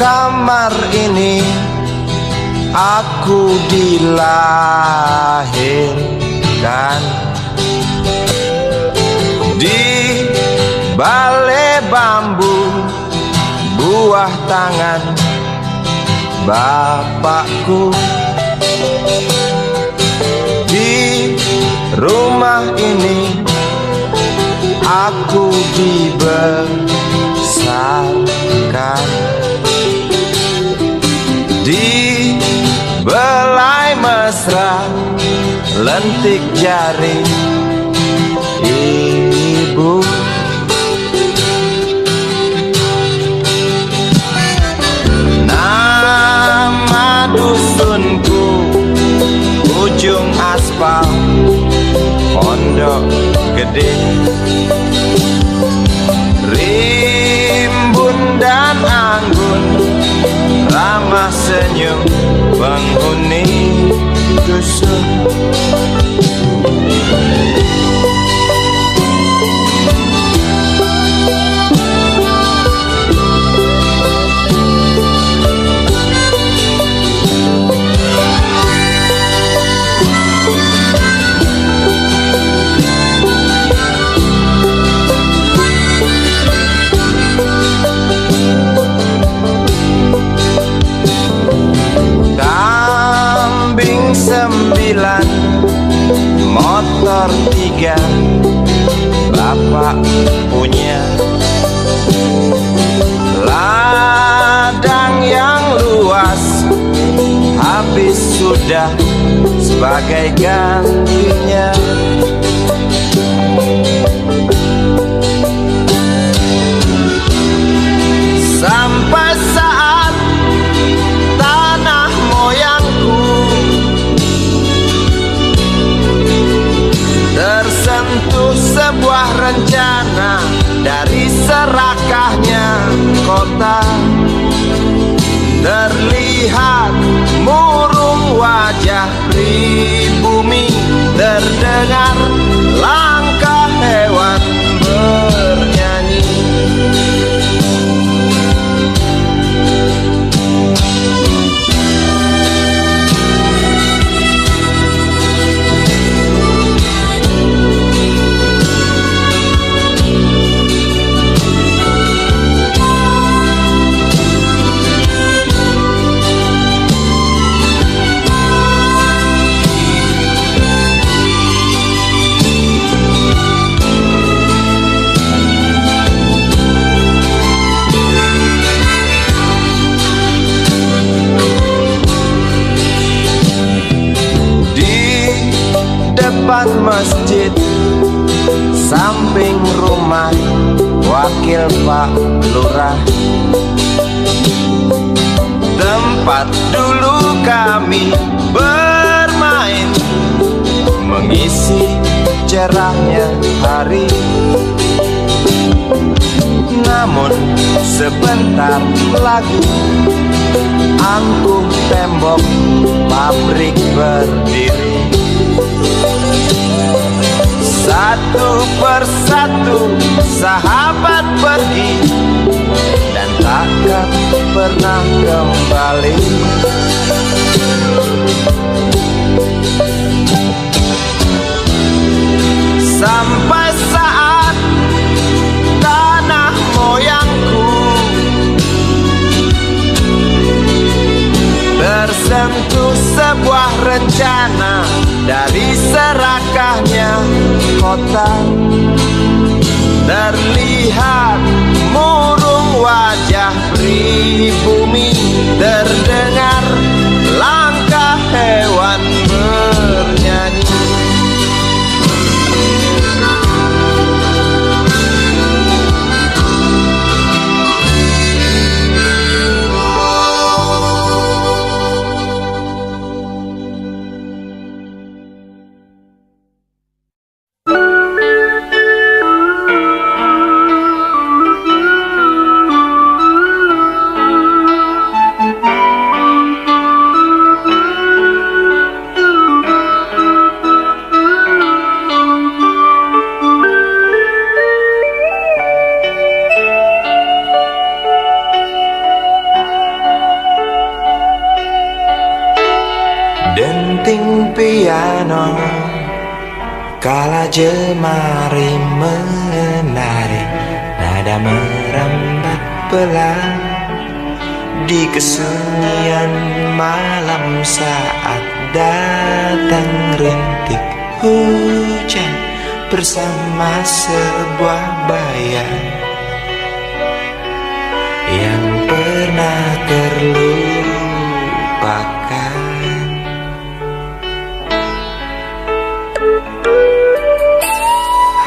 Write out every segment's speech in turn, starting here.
Kamar ini aku dilahirkan, di balai bambu buah tangan bapakku. Di rumah ini aku dibesarkan, di belai mesra lentik jari ibu. Nama dusunku ujung aspal Pondok Gede. Rimbun dan anggun ramah senyum penghuni dusun. Sembilan, motor 3 bapak punya, ladang yang luas habis sudah sebagai gantinya. Sampai saat tanah moyangku tersentuh sebuah rencana dari serakahnya kota. Terlihat murung wajah pribumi, terdengar langkah hewan bernyanyi. Depan masjid samping rumah wakil Pak Lurah, tempat dulu kami bermain mengisi cerahnya hari. Namun sebentar lagi angkuh tembok pabrik berdiri. Satu persatu sahabat pergi dan takkan pernah kembali. Sampai saat tanah moyangku tersentuh sebuah rencana dari serakahnya kota. Terlihat murung wajah pribumi, terdengar langkah hewan bernyanyi. Kala jemari menari, nada merambat pelan di kesunyian malam saat datang rintik hujan bersama sebuah bayang yang pernah terlupakan.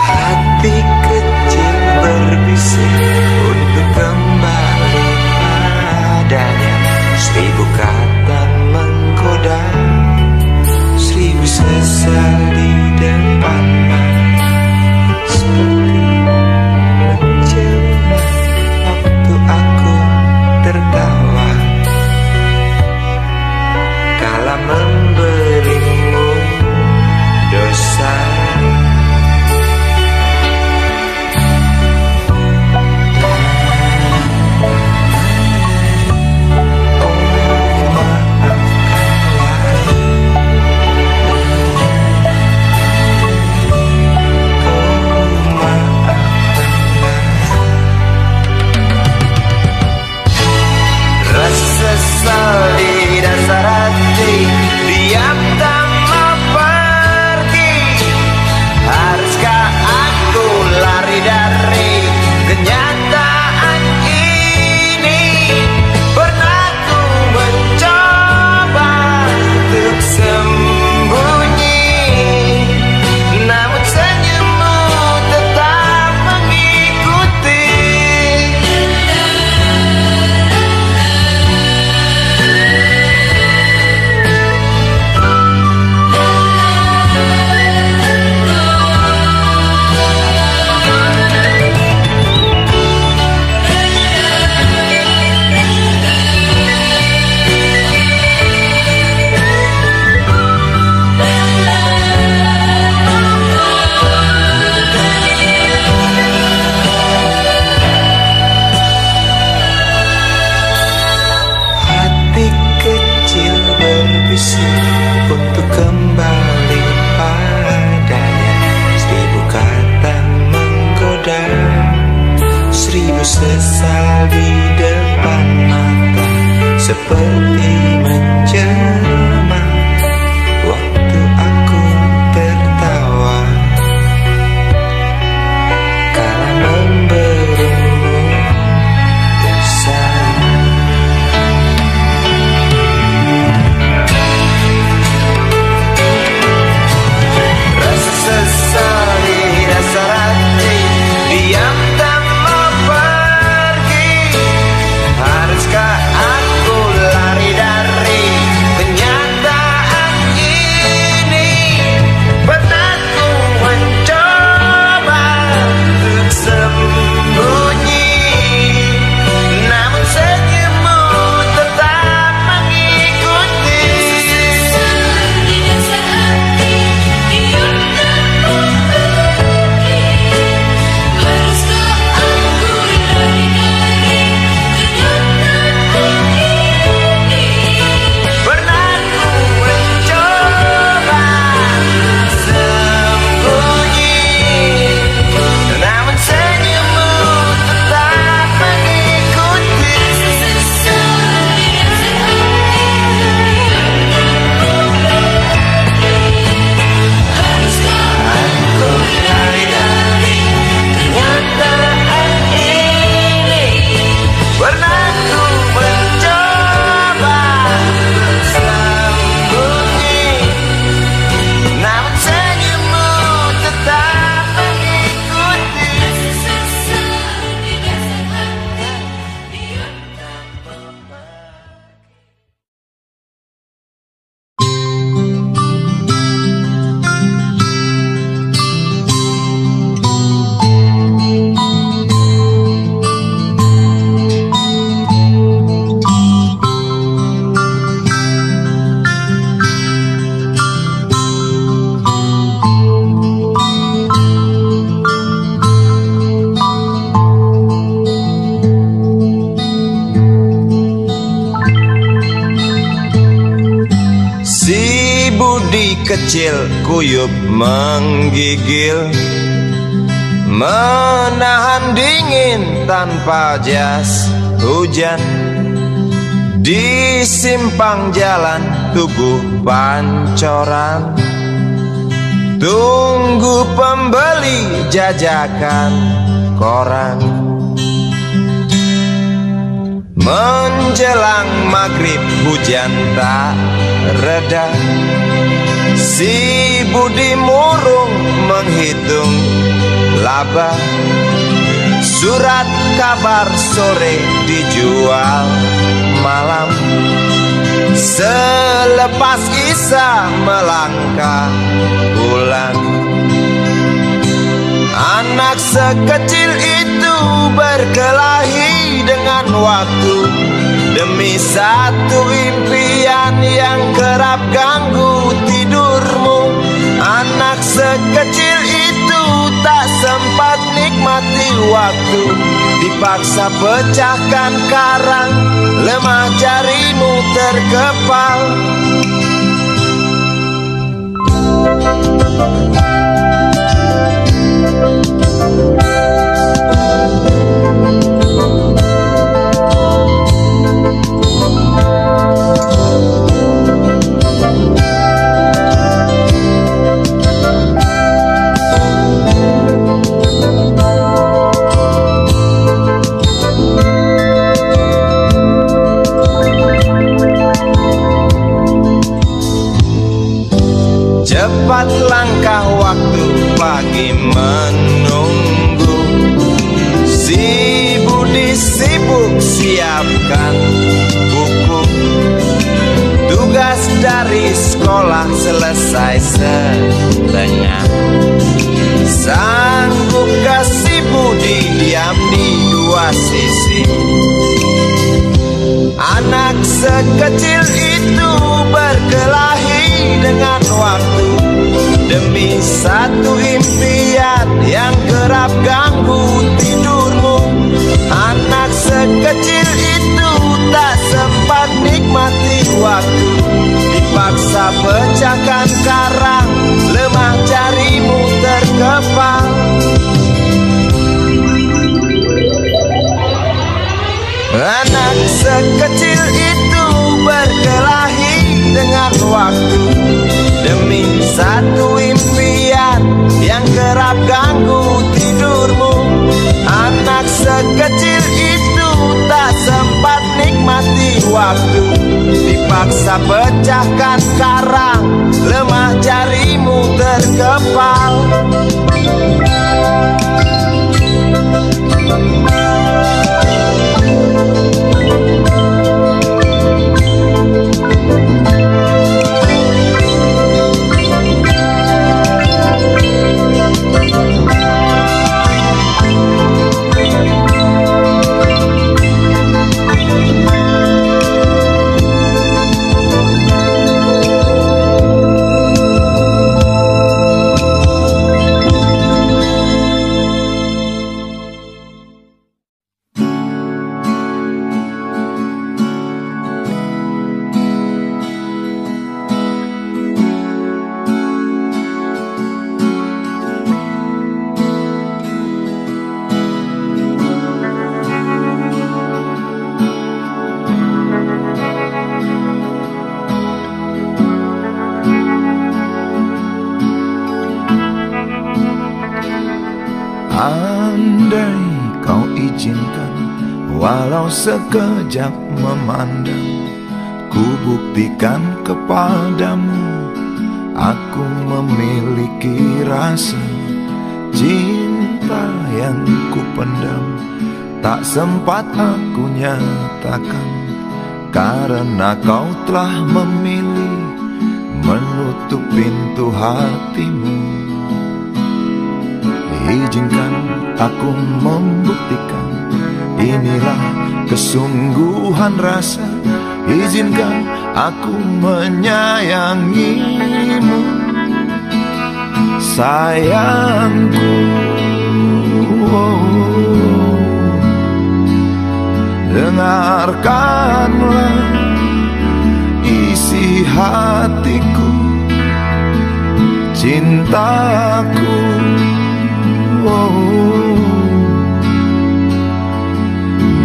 Hati kecil berbisik untuk kembali padanya. 1000 kata menggoda, 1000 sesal di depan mata, seperti menjelma waktu aku tertawa kala memberimu dosa. Di dasar hati, diam tak mau pergi. Haruskah aku lari dari kenyataan ini? Pernah ku mencoba untuk sembunyi, namun senyummu tetap mengikuti. Untuk kembali padanya, 1000 kata menggoda, 1000 sesal di depan mata, seperti menjelma waktu aku tertawa kala memberimu dosa. Diam tak mau pergi. Haruskah aku lari dari kecil kuyup menggigil, menahan dingin tanpa jas hujan. Di simpang jalan tugu pancoran, tunggu pembeli jajakan koran. Menjelang maghrib hujan tak reda, si Budi murung menghitung laba. Surat kabar sore dijual malam. Selepas Isya melangkah pulang. Anak sekecil itu berkelahi dengan waktu demi satu impian yang kerap ganggu tidurmu. Anak sekecil itu tak sempat nikmati waktu, dipaksa pecahkan karang, lemah jarimu terkepal. Cepat langkah waktu pagi menunggu, si Budi sibuk siapkan buku. Tugas dari sekolah selesai setengah. Sanggup kasih Budi diam di dua sisi. Anak sekecil itu berkelahi dengan waktu demi satu impian yang kerap ganggu tidurmu. Anak sekecil itu tak sempat nikmati waktu, dipaksa pecahkan karang, lemah jarimu terkepal. Anak sekecil itu berkelahi dengan waktu demi satu impian yang kerap ganggu tidurmu. Anak sekecil itu tak sempat nikmati waktu, dipaksa pecahkan karang, lemah jarimu terkepal. Andai kau izinkan, walau sekejap memandang, ku buktikan kepadamu, aku memiliki rasa cinta yang ku pendam. Tak sempat aku nyatakan, karena kau telah memilih menutup pintu hatimu. Izinkan aku membuktikan, inilah kesungguhan rasa. Izinkan aku menyayangimu, sayangku. Dengarkanlah isi hatiku, cintaku. Oh,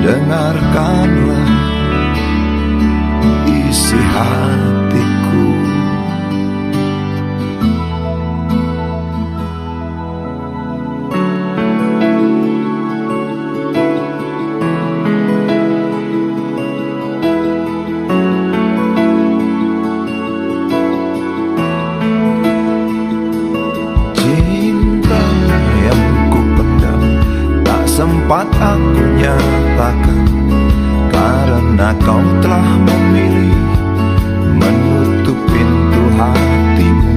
dengarkanlah isi hatiku. Cinta yang ku pendam tak sempat aku nyatakan, karena kau telah memilih menutup pintu hatimu.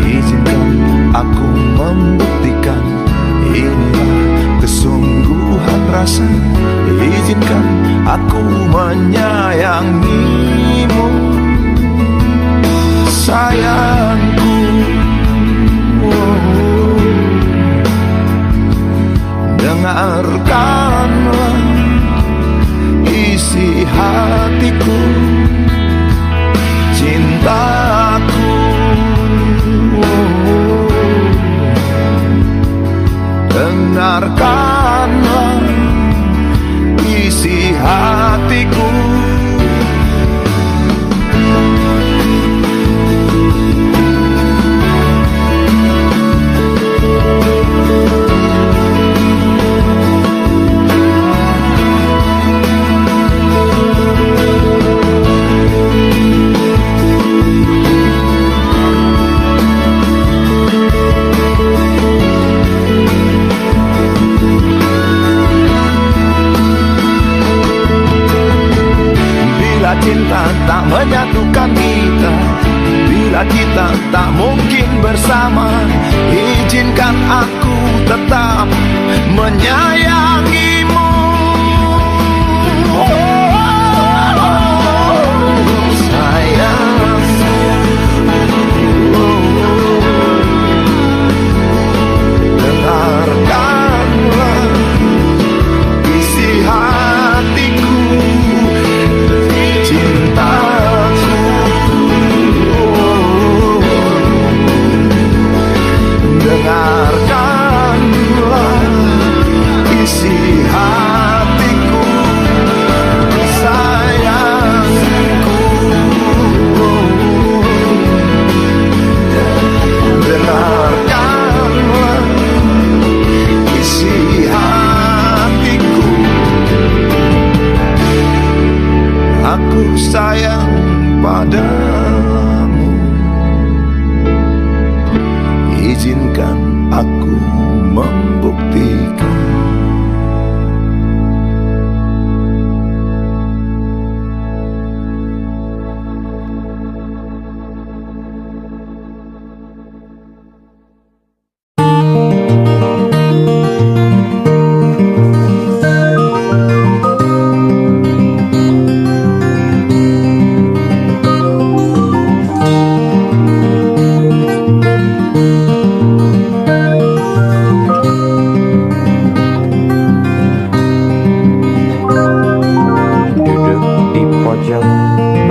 Izinkan aku membuktikan inilah kesungguhan rasa. Izinkan aku menyayangimu, sayangku. Oh, dengarkanlah isi hatiku, cintaku. Oh, dengarkanlah isi hatiku. Cinta tak menyatukan kita, bila kita tak mungkin bersama, izinkan aku tetap menyayangimu. Sayang, dengarkanlah isi hatiku, cintaku. Dengarkanlah isi hatiku, sayangku. Dengarkanlah isi hatiku. Aku sayang padamu, izinkan aku membuktikan.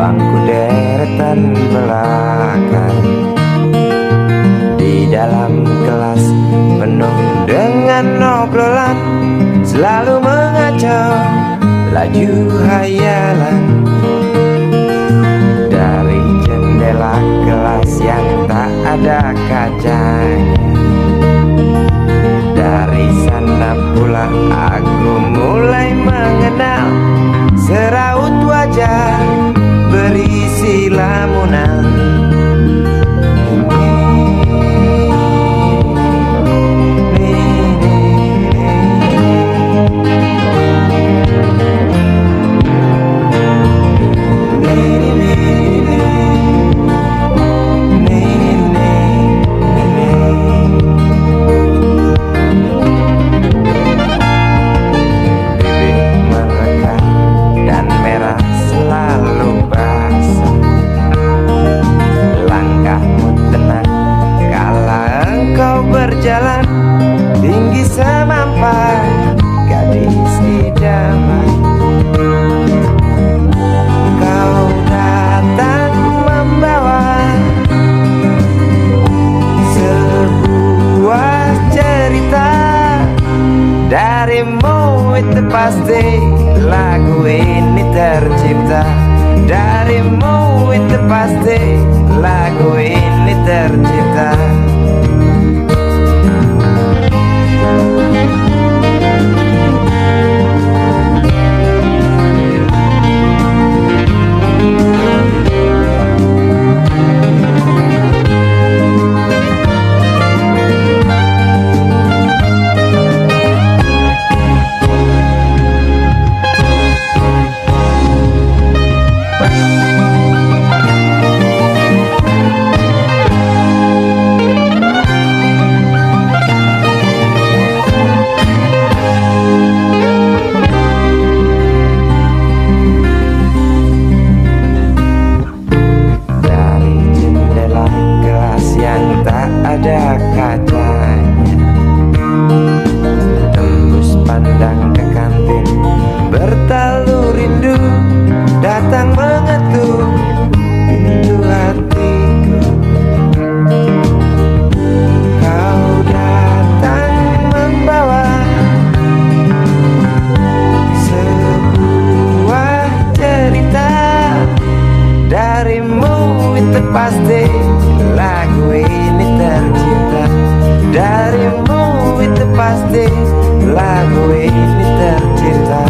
Bangku deretan belakang, di dalam kelas penuh dengan obrolan, selalu mengacau laju hayalan. Dari jendela kelas yang tak ada kacanya, dari sana pula aku mulai mengenal seraut wajah berisi lamunan. Bibir merekam pasti lagu ini tercipta. Darimu itu pasti lagu ini tercipta. Ada kacanya, tembus pandang ke kantin, bertalu rindu datang mengetuk pintu hatiku. Kau datang membawa sebuah cerita. Darimu itu pasti lagu ini tercipta. Darimu itu pasti lagu ini tercipta.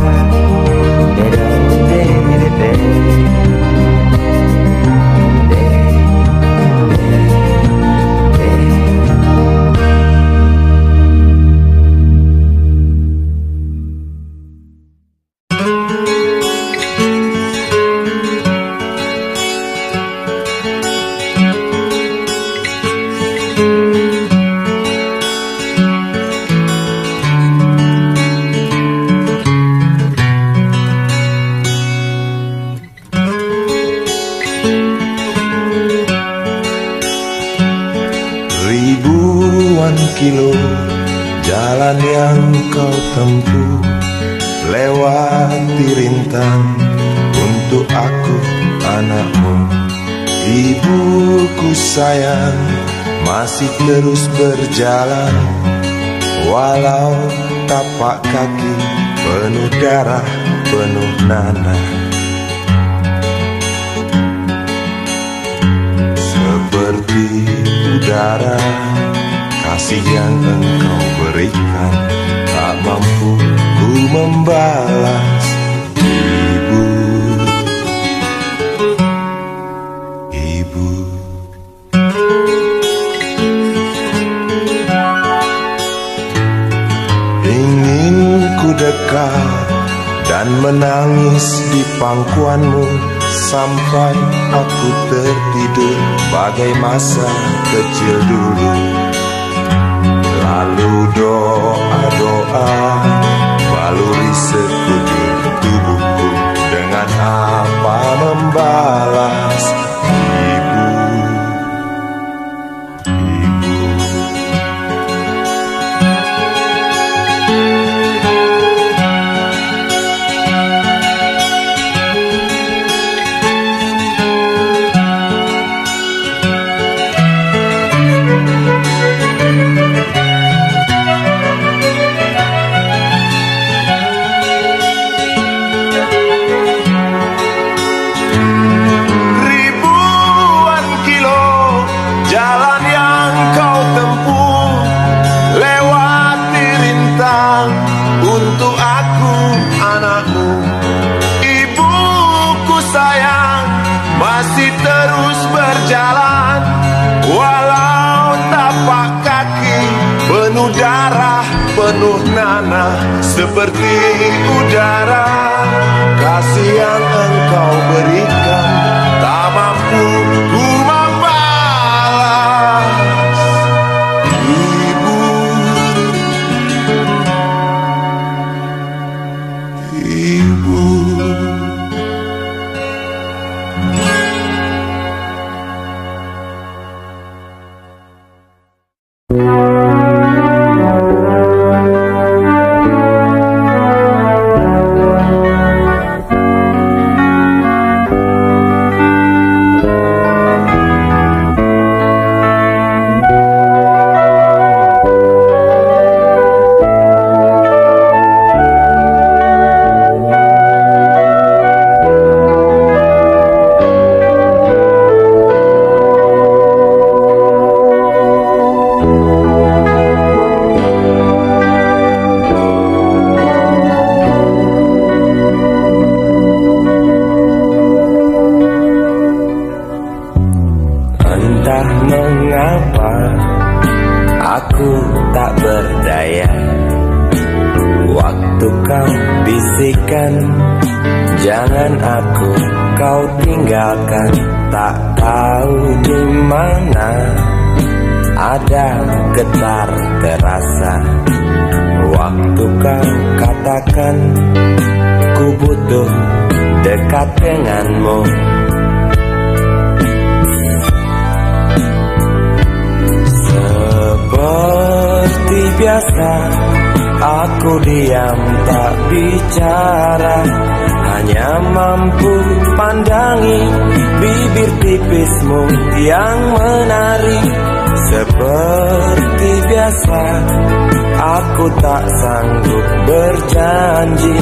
Ribuan kilo jalan yang kau tempuh, lewati rintang untuk aku anakmu. Ibuku sayang masih terus berjalan, walau tapak kaki penuh darah, penuh nanah. Seperti udara, kasih yang engkau berikan tak mampu ku membalas. Ibu, ibu, ingin ku dekat dan menangis di pangkuanmu sampai aku tertidur bagai masa kecil dulu. Lalu doa-doa baluri sekujur tubuhku, dengan apa membalas. Ibu, ibu, penuh nanah seperti udara. Kasih yang engkau berikan tak mampu ku membalas. Ibu, ibu, bisikan, jangan aku kau tinggalkan. Tak tahu di mana ada getar terasa waktu kau katakan ku butuh dekat denganmu. Seperti biasa aku diam tak bicara, hanya mampu pandangi bibir tipismu yang menari. Seperti biasa aku tak sanggup berjanji,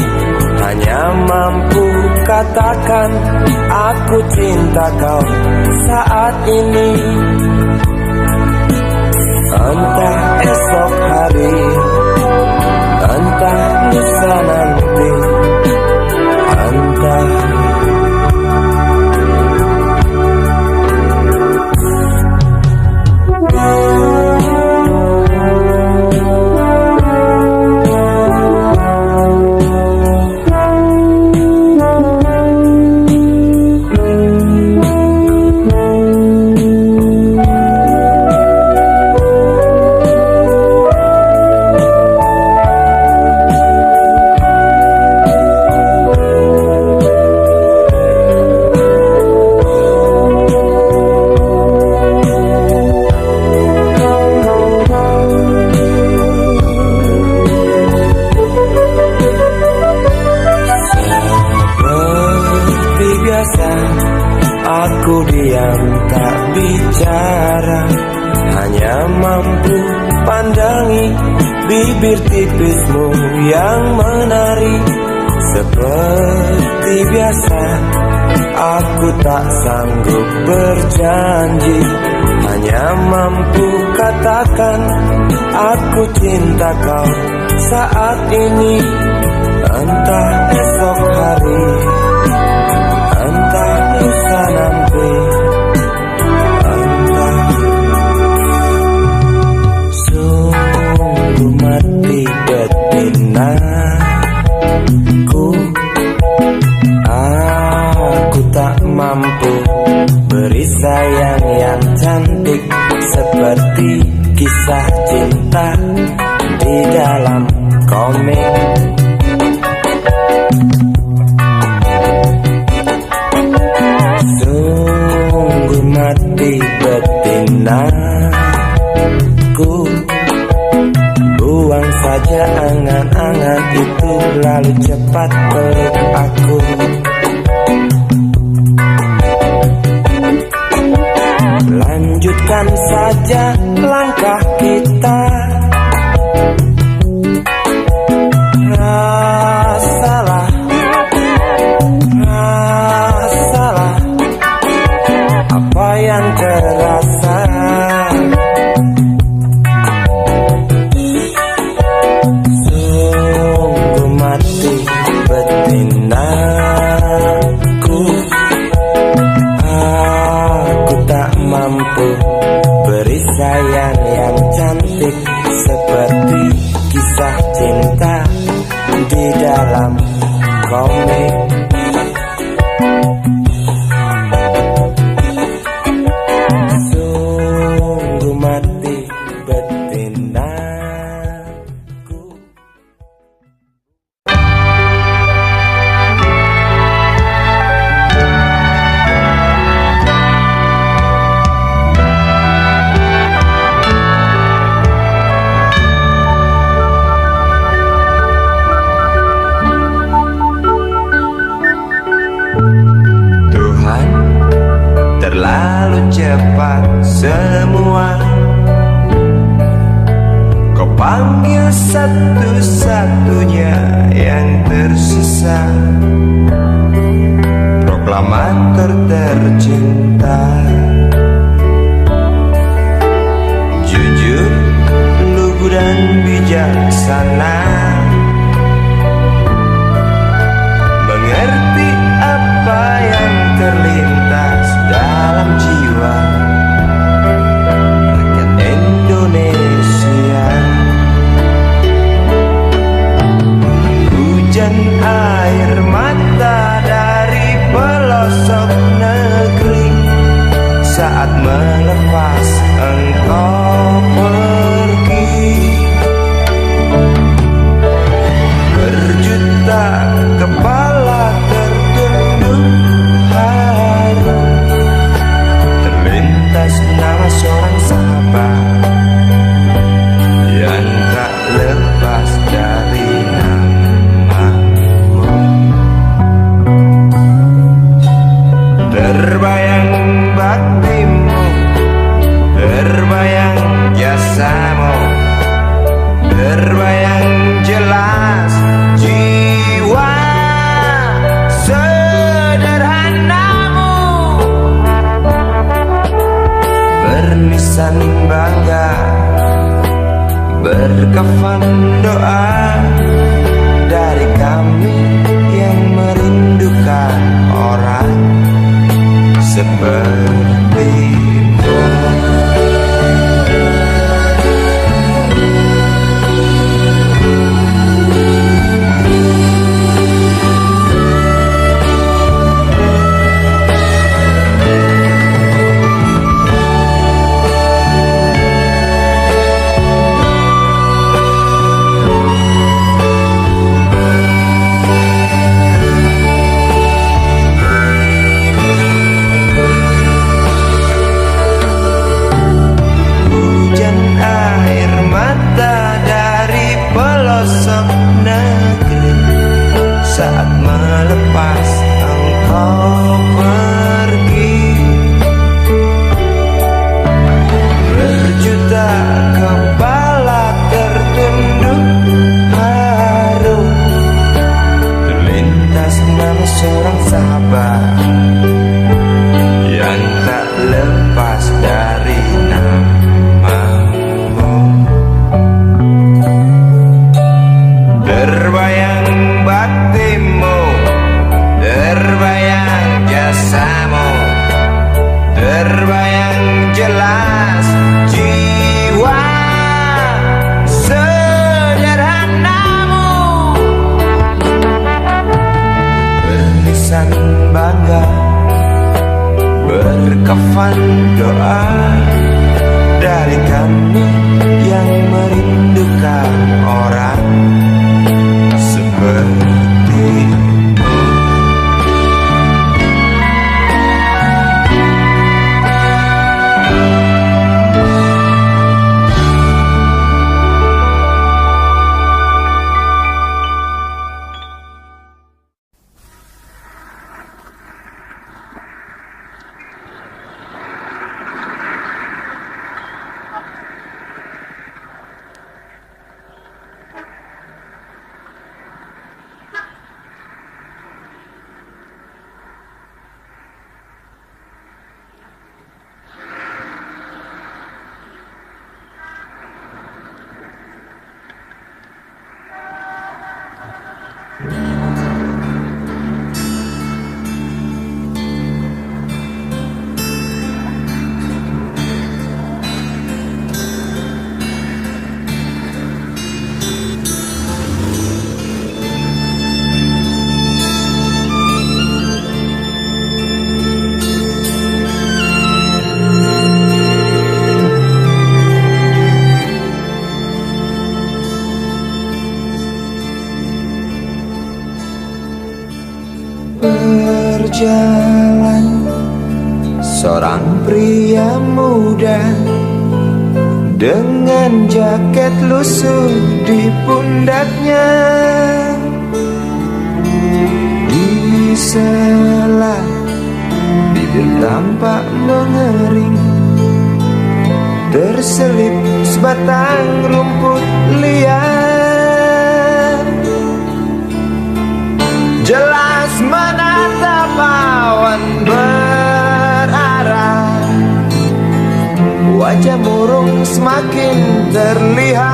hanya mampu katakan aku cinta kau saat ini. Entah esok hari, entah lusa nanti, entah aku diam tak bicara, hanya mampu pandangi bibir tipismu yang menari. Seperti biasa aku tak sanggup berjanji, hanya mampu katakan aku cinta kau saat ini. Entah esok hari, entah lusa nanti, entah. Sungguh mati betinaku, aku tak mampu beri sayang yang cantik seperti kisah cinta di dalam komik. Sungguh mati betinaku, buang saja angan-angan itu, lalu cepat peluk aku. Lanjutkan saja langkah kita, rasalah apa yang terasa. Sungguh mati betinaku, aku tak mampu beri sayang yang cantik seperti kisah cinta di dalam komik. Sungguh mati betinaku. Tuhan, terlalu cepat semua. Kau panggil satu-satunya yang tersisa, proklamator tercinta. Jujur, lugu dan bijaksana, mengerti apa yang terlintas dalam jiwa rakyat Indonesia. Hujan berlisan bangga, berkafan doa dari kami yang merindukan orang sepertimu. Saat melepas engkau pergi, berjuta kepala tertunduk haru, terlintas nama seorang sahabat yang tak lepas dari namamu. Terbayang baktimu, terbayang jasamu, terbayang jelas jiwa sederhanamu. Berlisan bangga, berkafan doa dari kami yang merindukan orang sepertimu. Berjalan seorang pria muda dengan jaket lusuh di pundaknya. Di sela bibir tampak mengering, terselip sebatang rumput liar. Jelas menatap awan berarah, wajah murung semakin terlihat.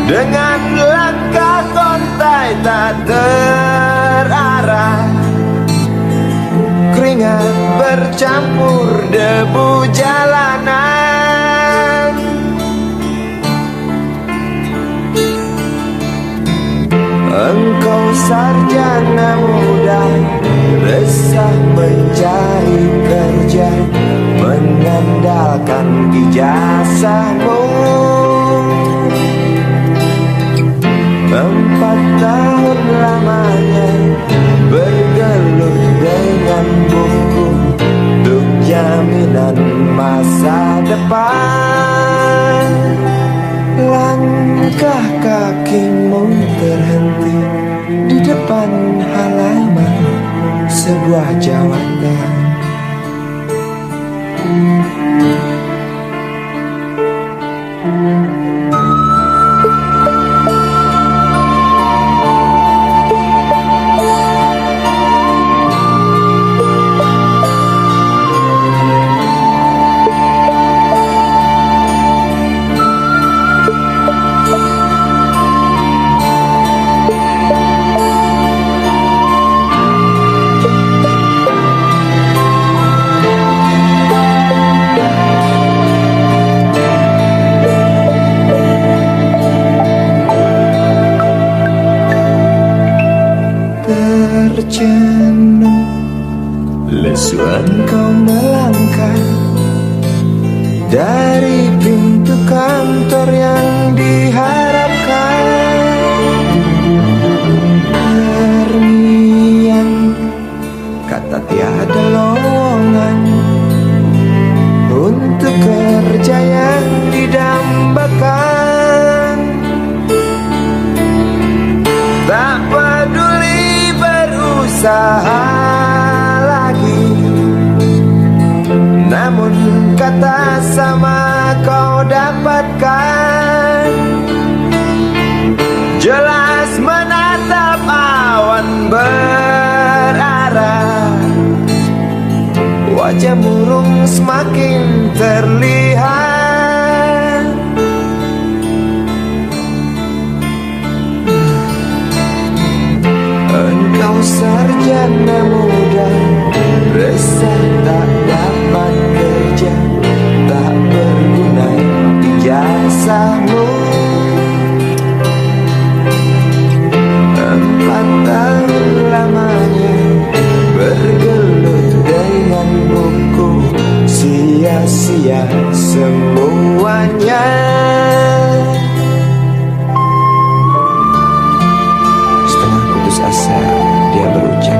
Dengan langkah kontai tak terarah, keringat bercampur debu jalanan. Engkau sarjana muda, resah mencari kerja, mengandalkan ijazahmu. 4 tahun lamanya bergelut dengan buku untuk jaminan masa depan. Langkah kakimu terhenti di depan halaman sebuah jawatan. terjenuh, lesu engkau melangkah dari pintu kantor yang diharapkan. Terngiang kata tiada lowongan untuk kerja yang didambakan. Tak peduli berusaha lagi, namun kata sama kau dapatkan. Jelas menatap awan berarah, wajah murung semakin terlihat. Engkau sarjana muda, resah tak dapat kerja, tak berguna ijazahmu. 4 tahun lamanya bergelut dengan buku, sia-sia semuanya. Setengah putus asa dia berucap,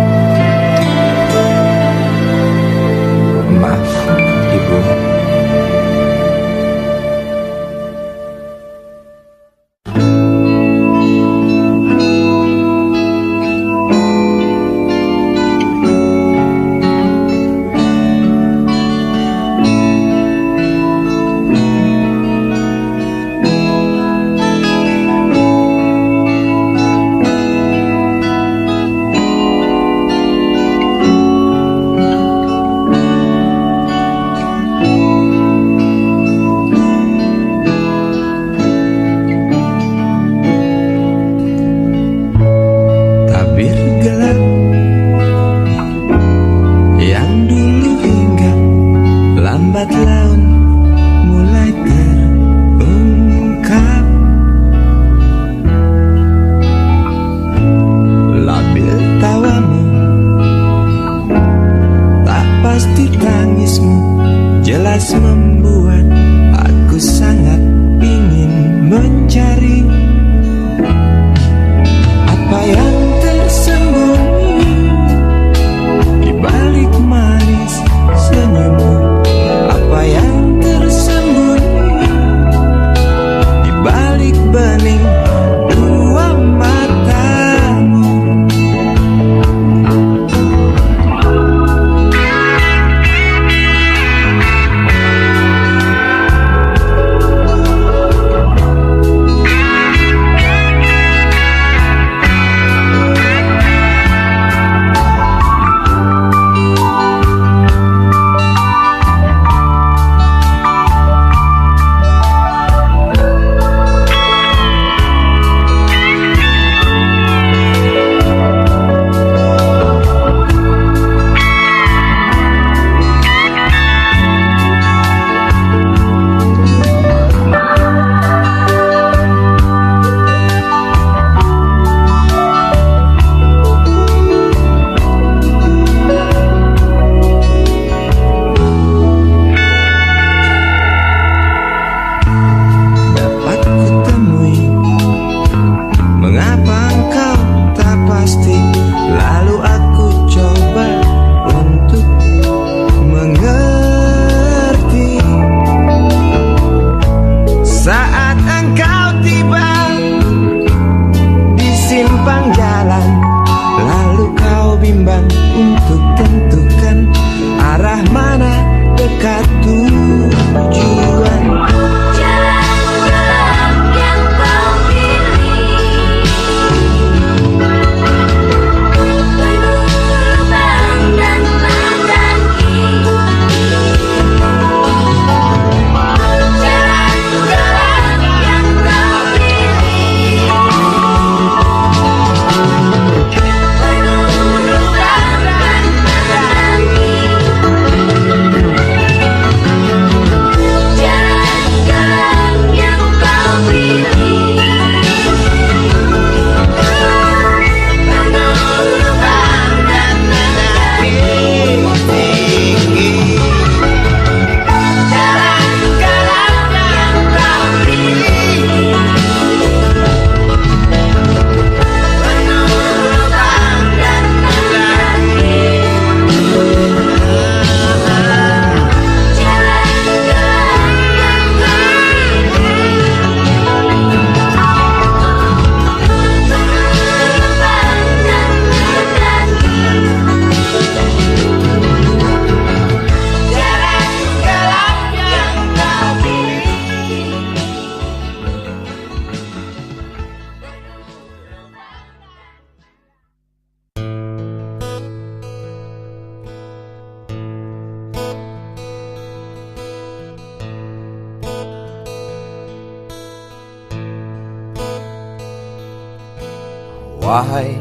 Wahai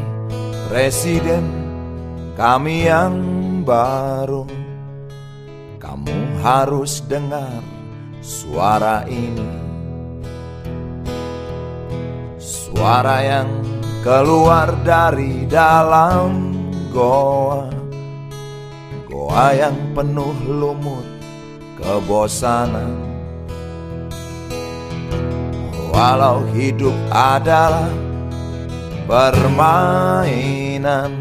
Presiden kami yang baru, kamu harus dengar suara ini. Suara yang keluar dari dalam goa, goa yang penuh lumut kebosanan. Walau hidup adalah permainan,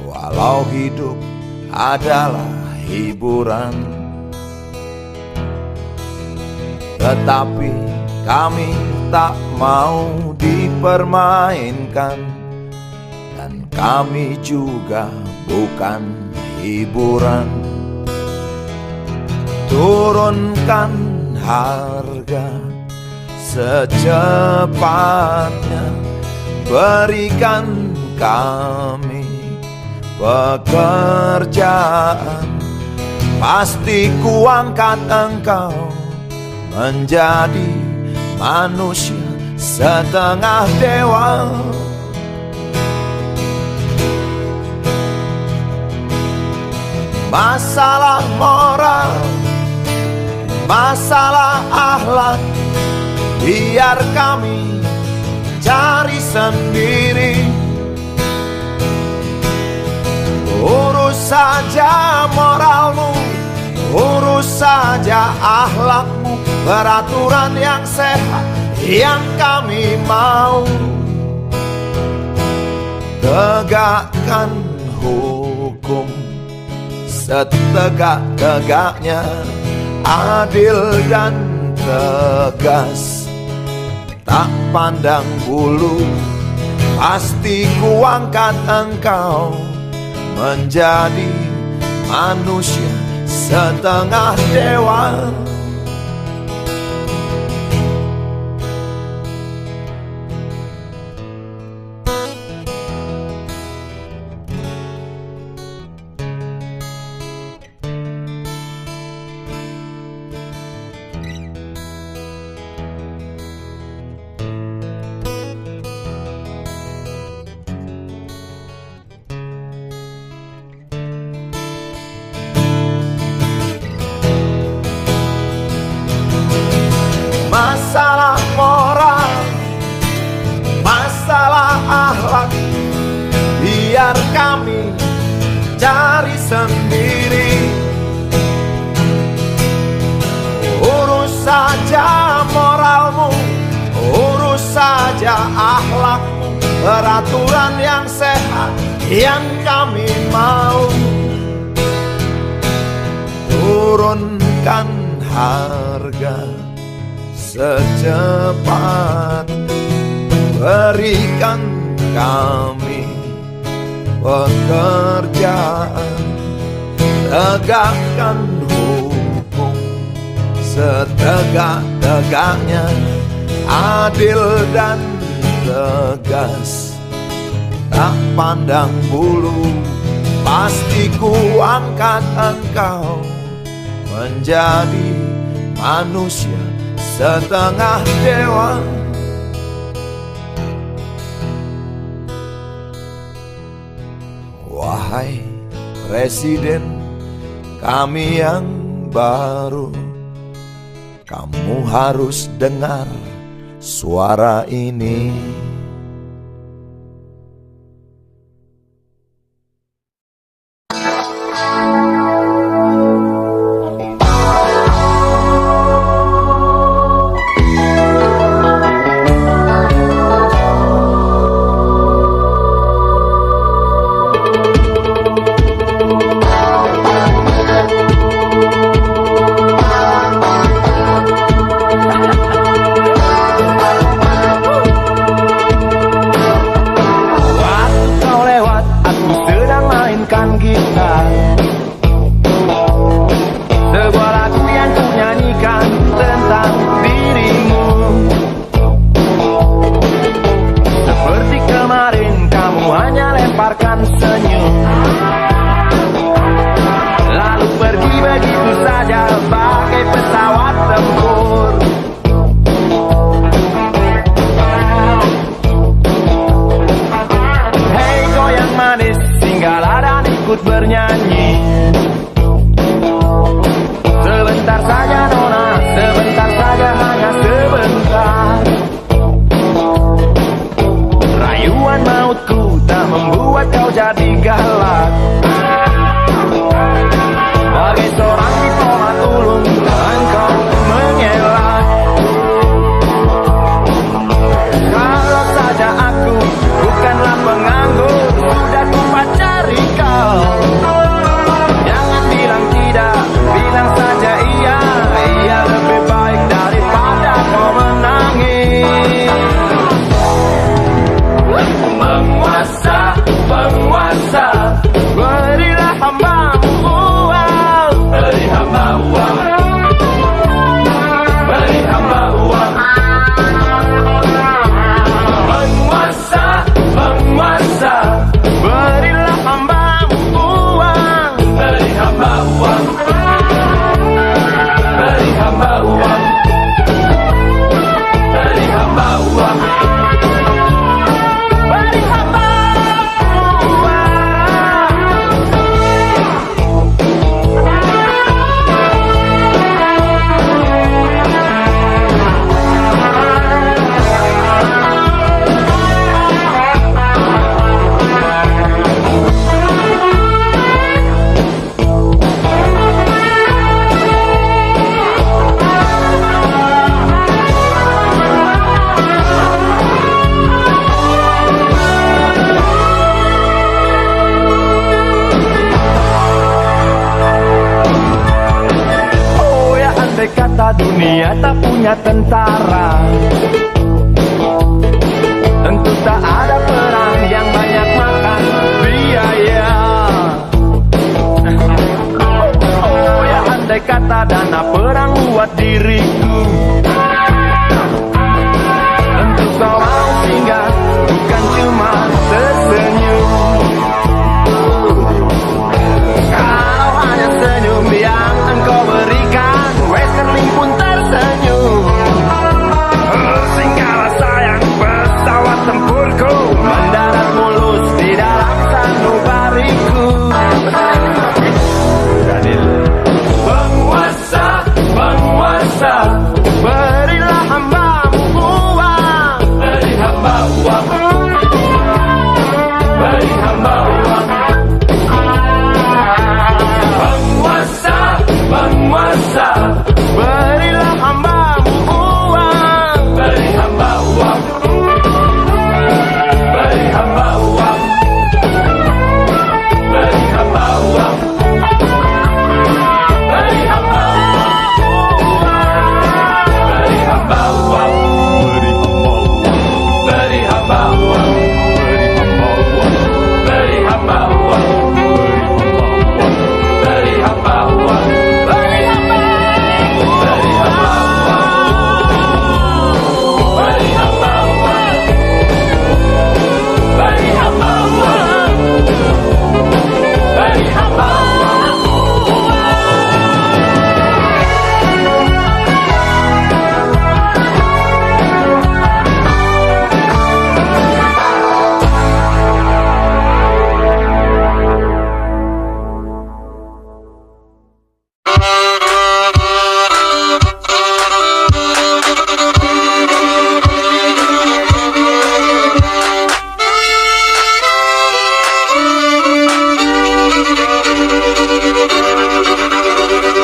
walau hidup adalah hiburan, tetapi kami tak mau dipermainkan, dan kami juga bukan hiburan. Turunkan harga secepatnya, berikan kami pekerjaan. Pasti kuangkat engkau menjadi manusia setengah dewa. Masalah moral, masalah akhlak, biar kami cari sendiri. Urus saja moralmu, urus saja akhlakmu, peraturan yang sehat yang kami mau. Tegakkan hukum setegak-tegaknya, adil dan tegas, tak pandang bulu. Pasti kuangkat engkau menjadi manusia setengah dewa. Masalah moral, masalah akhlak, biar kami cari sendiri. Urus saja moralmu, urus saja akhlakmu, peraturan yang sehat yang kami mau. Turunkan harga secepat, berikan kami pekerjaan. Tegakkan hukum setegak-tegaknya, adil dan tegas, tak pandang bulu. Pasti kuangkat engkau menjadi manusia setengah dewa. Wahai Presiden kami yang baru, kamu harus dengar suara ini. ikut bernyanyi. Sebentar saja nona, sebentar saja, hanya sebentar. Rayuan mautku tak membuat kau jadi galak. Bagai seorang diplomat ulung, engkau mengelak. Kalau saja aku bukanlah penganggur, sudah ku pacari kau. Jangan bilang tidak, bilang saja iya. Iya lebih baik daripada kau menangis. Penguasa, penguasa, berilah hambamu uang. Beri hamba uang, beri hamba uang. Penguasa, penguasa, berilah hambamu uang. Beri hamba uang, beri hamba uang, beri hamba uang. Kata dunia tak punya tentara, tentu tak ada perang yang banyak makan biaya. Oh ya, andai kata dana perang buat diriku, tentu kau mau singgah, bukan cuma tersenyum. Kalau hanya senyum yang engkau berikan, Westerling pun tersenyum. Singgahlah sayang, pesawat tempurku mendarat mulus di dalam sanubariku. Penguasa, penguasa, berilah hambamu uang. Beri hamba uang, beri hamba uang. Penguasa, penguasa, berilah hambamu uang. Beri hamba uang, beri hamba uang, beri hamba uang, beri hamba uang, beri hamba uang, beri hamba uang, beri hamba uang, beri hamba uang, beri hamba uang, beri hamba uang, beri hamba uang, beri hamba uang.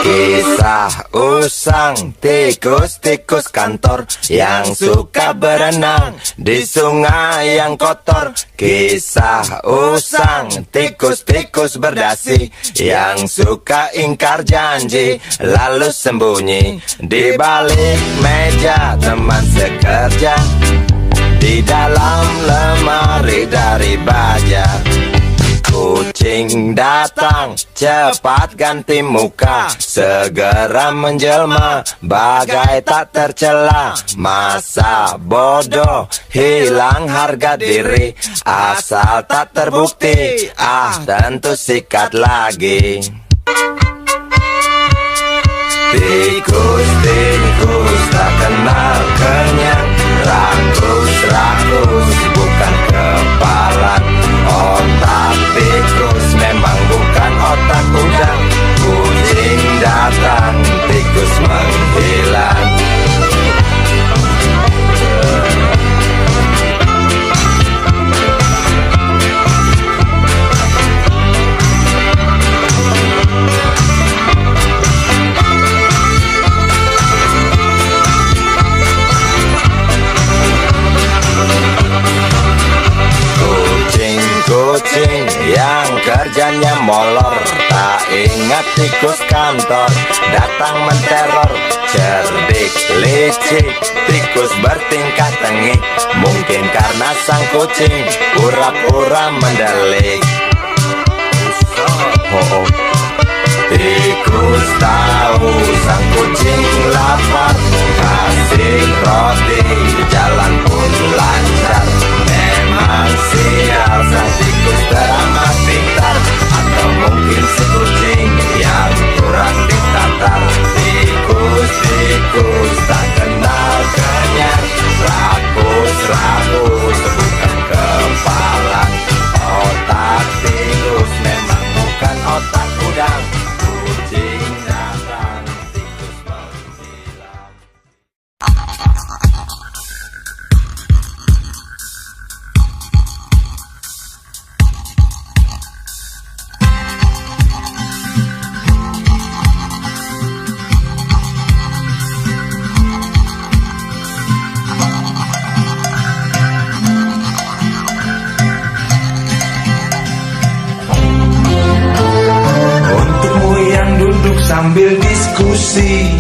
Kisah usang tikus-tikus kantor yang suka berenang di sungai yang kotor. Kisah usang tikus-tikus berdasi yang suka ingkar janji lalu sembunyi di balik meja teman sekerja, di dalam lemari dari baja. Kucing datang, cepat ganti muka, segera menjelma, bagai tak tercela. Masa bodoh, hilang harga diri, asal tak terbukti, tentu sikat lagi. Tikus-tikus tak kenal kenyang, rakus-rakus bukan kepalan. Otak tikus memang bukan kerjanya molor. Tak ingat tikus kantor datang menteror. Cerdik, licik, tikus bertingkah tengik. Mungkin karena sang kucing pura-pura mendelik. Tikus tahu sang kucing lapar, kasih roti, jalan pun lancar. Memang sial sang tikus teramat pintar, atau mungkin si kucing yang kurang ditatar. Tikus tak kenal kenyang, rakus bukan kepala. Otak tikus memang bukan otak udang. Kucing datang, tikus menghilang. Sambil diskusi,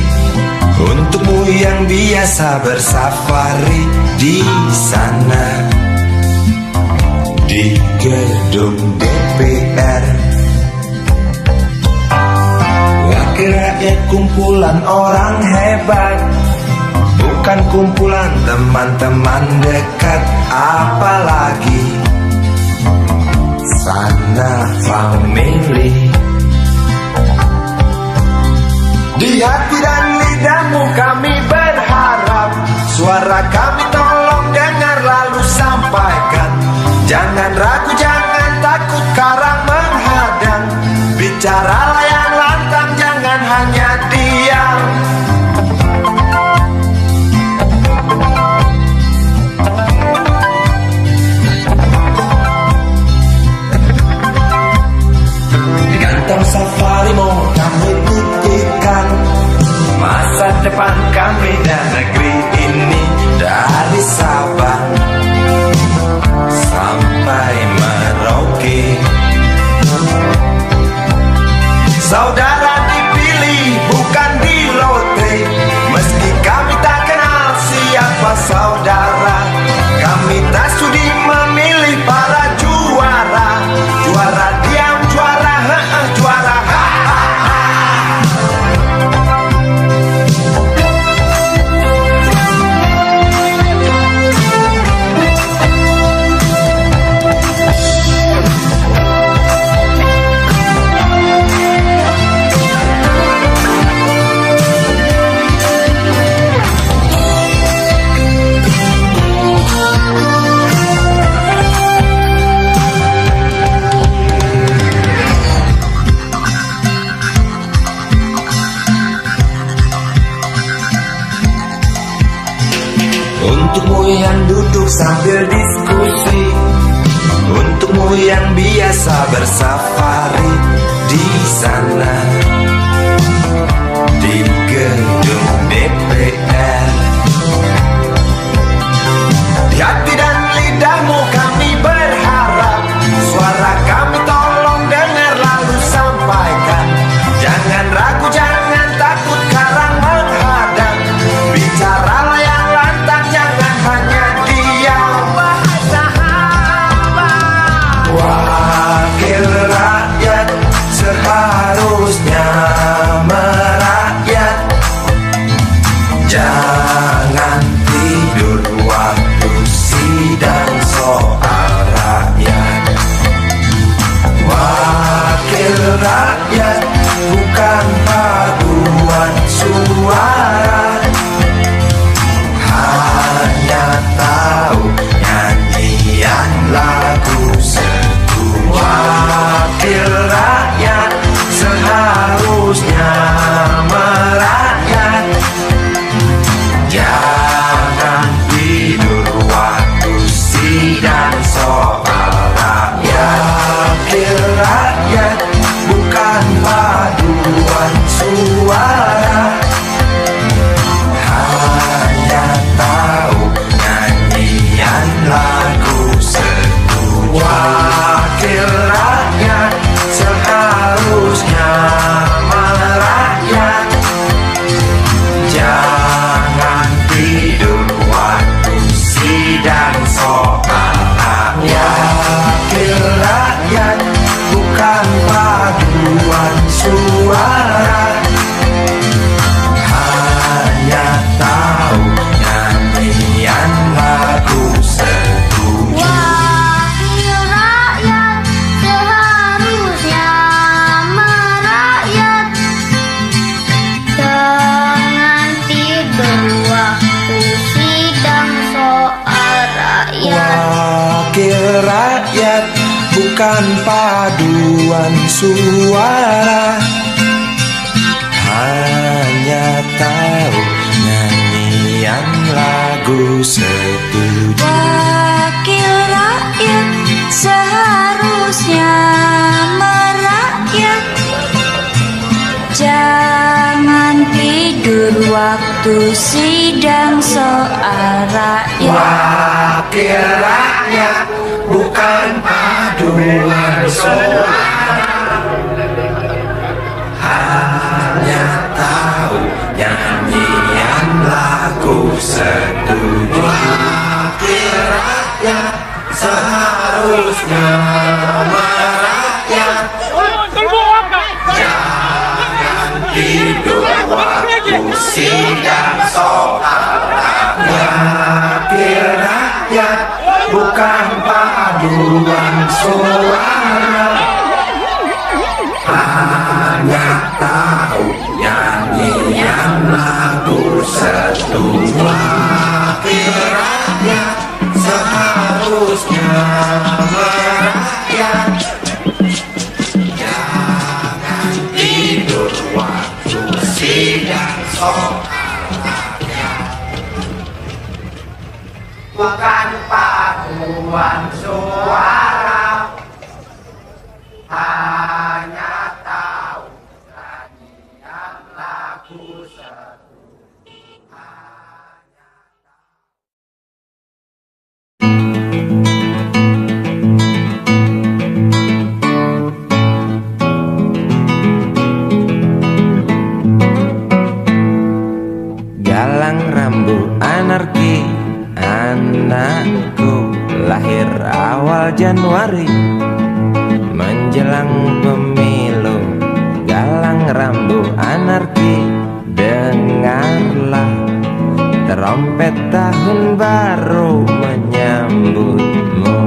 untukmu yang biasa bersafari di sana, di gedung DPR. Wakil rakyat kumpulan orang hebat, bukan kumpulan teman-teman dekat. Apalagi sana family. Di hati dan lidahmu kami berharap, suara kami tolong dengar lalu sampaikan. Jangan ragu, jangan takut karang menghadang. Bicaralah yang lantang, jangan hanya diam. Di kantong safarimu kami titipkan masa depan kami dan negeri ini, dari Sabang sampai Merauke. Saudara dipilih bukan di lotre, meski kami tak kenal siapa saudara. Kami tak sudi memilih para juara. Juara diam, juara juara untukmu yang duduk sambil diskusi, untukmu yang biasa bersafari di sana, di gedung DPR. Di hati dan lidahmu kami berharap, suara kami tolong dengar lalu sampaikan. Jangan ragu, jangan takut karang menghadang. Bicaralah yang lantang, jangan hanya diam. Wakil rakyat seharusnya rakyat, bukan paduan suara. Hanya tahu nyanyian lagu setuju. Wakil rakyat seharusnya merakyat, jangan tidur waktu sidang soal rakyat. Wakil rakyat bukan paduan suara. Hanya tahu nyanyian lagu setuju. Wakil rakyat seharusnya merakyat, jangan tidur waktu sidang soal rakyat. Wakil rakyat bukan paduan suara. Hanya tahu nyanyian lagu setuju. Wakil rakyat seharusnya merakyat, jangan tidur waktu sidang soal rakyat. Bukan paduan suara, hanya tahu nyanyian lagu setuju. Galang rambu anarki, anakku lahir awal Januari menjelang pemilu. Galang rambu anarki, dengarlah trompet tahun baru menyambutmu.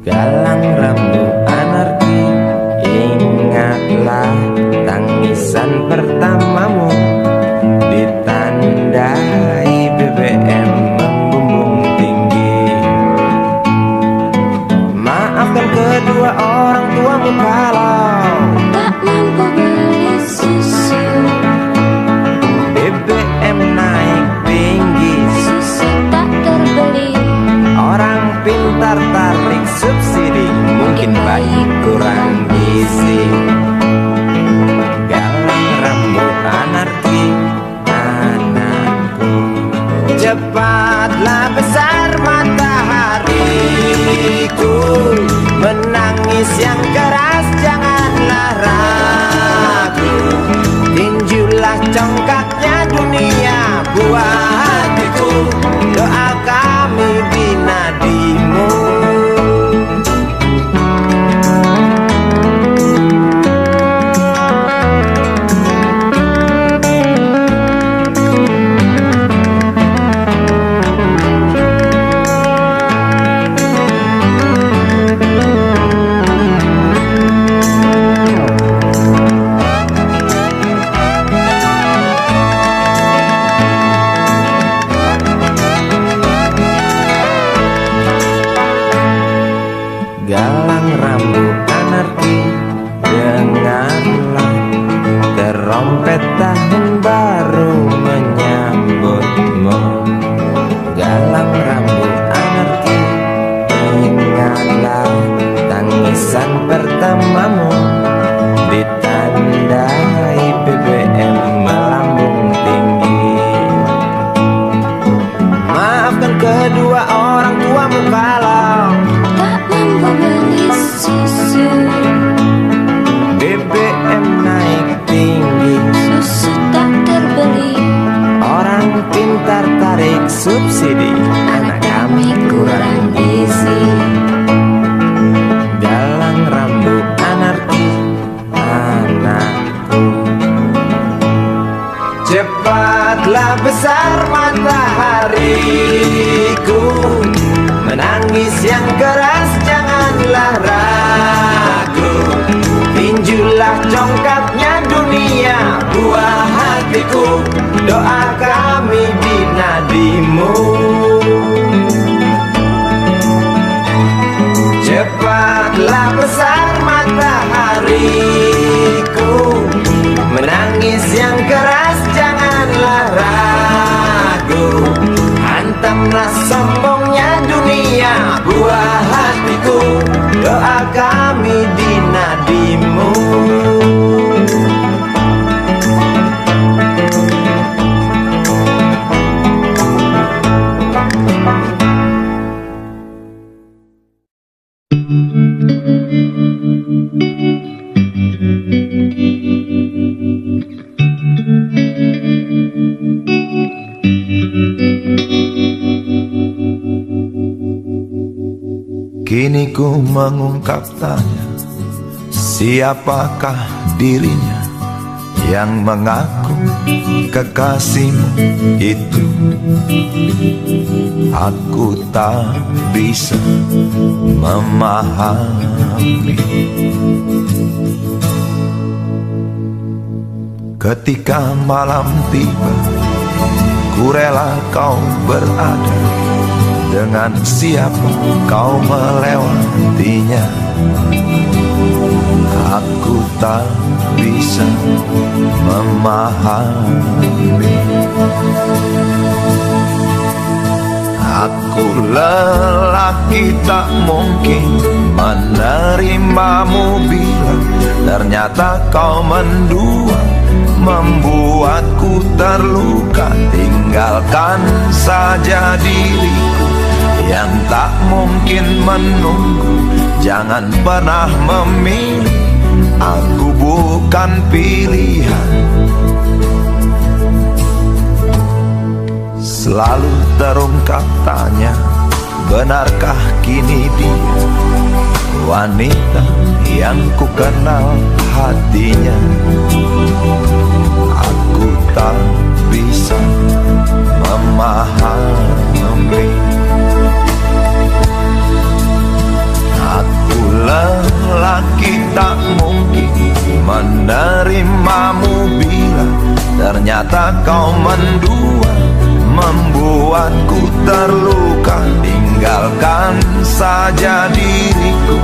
Galang rambu anarki, ingatlah tangisan pertamamu, ditandai BBM membumbung tinggi. Maafkan kedua orang tuamu kalau Tak mampu beli susu, BBM naik tinggi. susu tak terbeli. Orang pintar tarik subsidi, mungkin bayi kurang gizi. Galang rambu anarki, anakku. Cepatlah besar matahariku, menangis yang keras janganlah ragu. Tinjulah congkaknya dunia buah hatiku, doa kami di nadimu. Galang rambu anarki, dengarlah trompet tahun baru menyambutmu. Galang rambu anarki, ingatlah tangisan pertamamu, ditandai BBM melambung tinggi. Maafkan kedua orang tuamu kalau Tak mampu beli susu, BBM naik tinggi. susu tak terbeli. Orang pintar tarik subsidi, anak kami kurang gizi. Galang rambu anarki, anakku. Cepatlah besar matahariku, menangis yang keras janganlah ragu. Tinjulah congkaknya dunia buah hatiku, doa kami Karena sombongnya dunia, buah hatiku, doa kami di nadimu. Kini ku mengungkap tanya, siapakah dirinya yang mengaku kekasihmu itu? Aku tak bisa memahami. Ketika malam tiba, ku rela kau berada. Dengan siapa kau melewatinya? Aku tak bisa memahami. Aku lelaki tak mungkin menerimamu bila ternyata kau mendua, membuatku terluka. Tinggalkan saja diriku yang tak mungkin menunggu. Jangan pernah memilih, aku bukan pilihan. Selalu terungkap tanya, benarkah kini dia wanita yang ku kenal hatinya? Aku tak bisa memahami. Aku lelaki tak mungkin menerimamu bila ternyata kau mendua, membuatku terluka. Tinggalkan saja diriku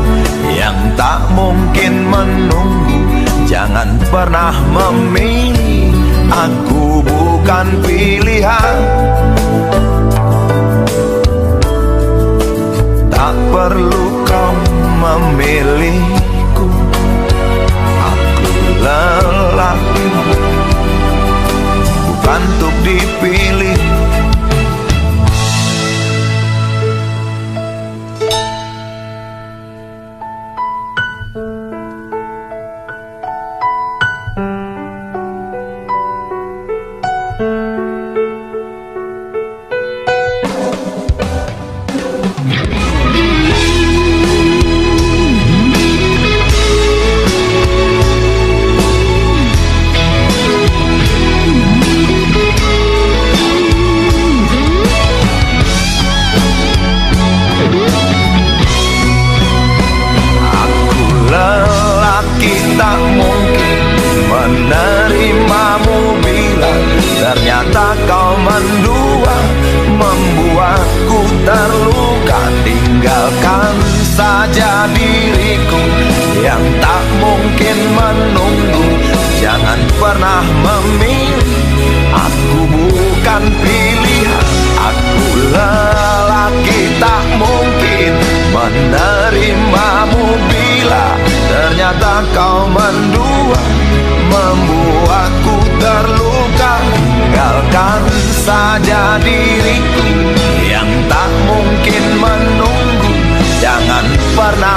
yang tak mungkin menunggu. Jangan pernah memilih, aku bukan pilihan. Tak perlu kau memilihku, aku lelaki bukan untuk dipilih. Ternyata kau mendua, membuatku terluka. Tinggalkan saja diriku yang tak mungkin menunggu. Jangan pernah memilih, aku bukan pilihan. Aku lelaki tak mungkin menerimamu bila ternyata kau mendua, membuatku terluka. Tinggalkan saja diriku yang tak mungkin menunggu. Jangan pernah